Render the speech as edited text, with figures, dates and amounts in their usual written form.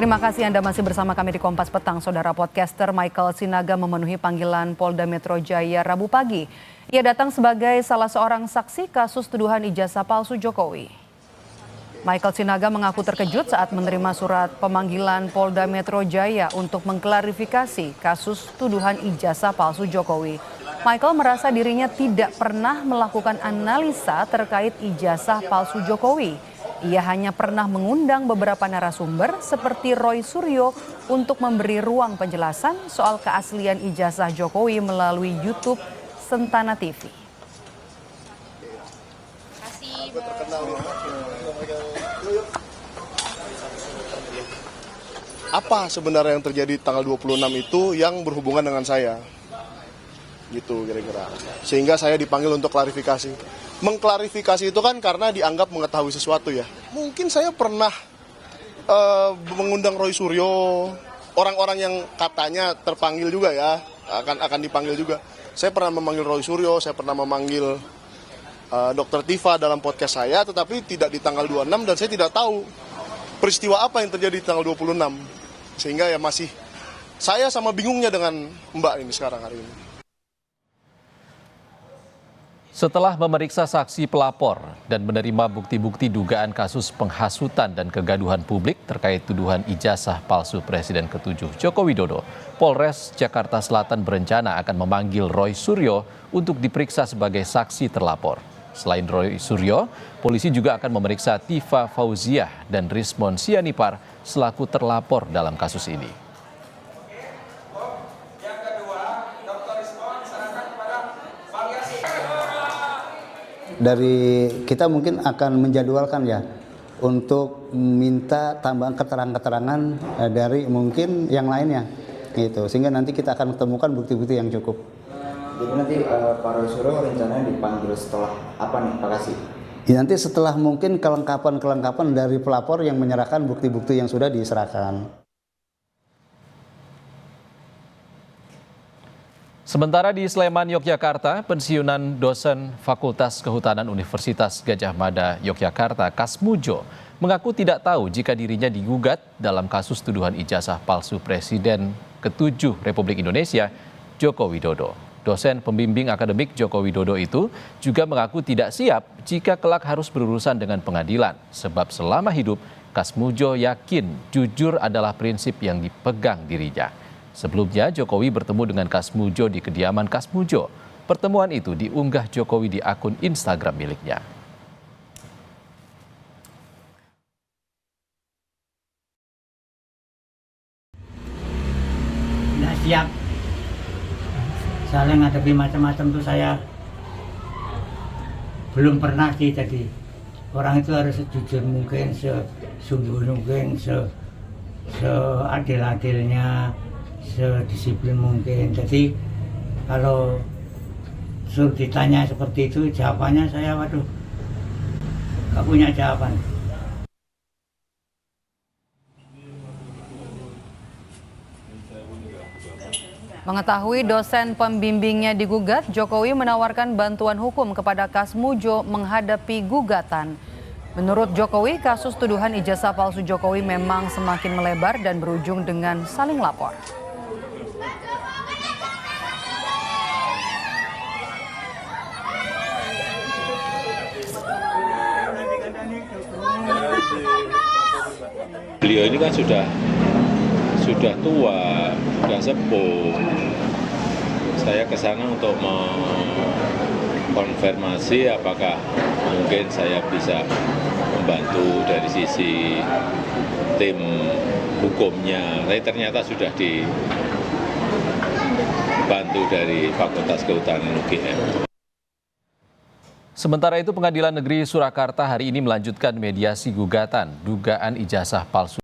Terima kasih Anda masih bersama kami di Kompas Petang. Saudara podcaster Michael Sinaga memenuhi panggilan Polda Metro Jaya Rabu pagi. Ia datang sebagai salah seorang saksi kasus tuduhan ijazah palsu Jokowi. Michael Sinaga mengaku terkejut saat menerima surat pemanggilan Polda Metro Jaya untuk mengklarifikasi kasus tuduhan ijazah palsu Jokowi. Michael merasa dirinya tidak pernah melakukan analisa terkait ijazah palsu Jokowi. Ia hanya pernah mengundang beberapa narasumber seperti Roy Suryo untuk memberi ruang penjelasan soal keaslian ijazah Jokowi melalui YouTube Sentana TV. Apa sebenarnya yang terjadi tanggal 26 itu yang berhubungan dengan saya? Gitu kira-kira. Sehingga saya dipanggil untuk klarifikasi. Mengklarifikasi itu kan karena dianggap mengetahui sesuatu ya. Mungkin saya pernah mengundang Roy Suryo, orang-orang yang katanya terpanggil juga ya, akan dipanggil juga. Saya pernah memanggil Roy Suryo, saya pernah memanggil Dr. Tifa dalam podcast saya, tetapi tidak di tanggal 26 dan saya tidak tahu peristiwa apa yang terjadi di tanggal 26. Sehingga ya masih saya sama bingungnya dengan Mbak ini sekarang hari ini. Setelah memeriksa saksi pelapor dan menerima bukti-bukti dugaan kasus penghasutan dan kegaduhan publik terkait tuduhan ijazah palsu Presiden ke-7 Joko Widodo, Polres Jakarta Selatan berencana akan memanggil Roy Suryo untuk diperiksa sebagai saksi terlapor. Selain Roy Suryo, polisi juga akan memeriksa Tifa Fauziah dan Rismon Sianipar selaku terlapor dalam kasus ini. Dari kita mungkin akan menjadwalkan ya untuk minta tambahan keterangan-keterangan dari mungkin yang lainnya gitu, sehingga nanti kita akan temukan bukti-bukti yang cukup. Jadi nanti Pak Roy Suryo rencananya dipanggil setelah apa nih Pak Kasih? Ya, nanti setelah mungkin kelengkapan dari pelapor yang menyerahkan bukti-bukti yang sudah diserahkan. Sementara di Sleman, Yogyakarta, pensiunan dosen Fakultas Kehutanan Universitas Gadjah Mada, Yogyakarta, Kasmujo, mengaku tidak tahu jika dirinya digugat dalam kasus tuduhan ijazah palsu Presiden ke-7 Republik Indonesia, Joko Widodo. Dosen pembimbing akademik Joko Widodo itu juga mengaku tidak siap jika kelak harus berurusan dengan pengadilan, sebab selama hidup, Kasmujo yakin jujur adalah prinsip yang dipegang dirinya. Sebelumnya, Jokowi bertemu dengan Kasmujo di kediaman Kasmujo. Pertemuan itu diunggah Jokowi di akun Instagram miliknya. Tidak siap. Soalnya ngadepi macam-macam tuh saya belum pernah sih tadi. Orang itu harus sejujur mungkin, sesungguh mungkin, seadil-adilnya, sedisiplin mungkin. Jadi kalau suruh ditanya seperti itu, jawabannya saya waduh gak punya jawaban. Mengetahui dosen pembimbingnya digugat, Jokowi menawarkan bantuan hukum kepada Kasmujo menghadapi gugatan. Menurut Jokowi, kasus tuduhan ijazah palsu Jokowi memang semakin melebar dan berujung dengan saling lapor. Beliau ini kan sudah tua, sudah sepuh. Saya ke sana untuk mengkonfirmasi apakah mungkin saya bisa membantu dari sisi tim hukumnya. Tapi ternyata sudah dibantu dari Fakultas Kehutanan UGM. Sementara itu, Pengadilan Negeri Surakarta hari ini melanjutkan mediasi gugatan dugaan ijazah palsu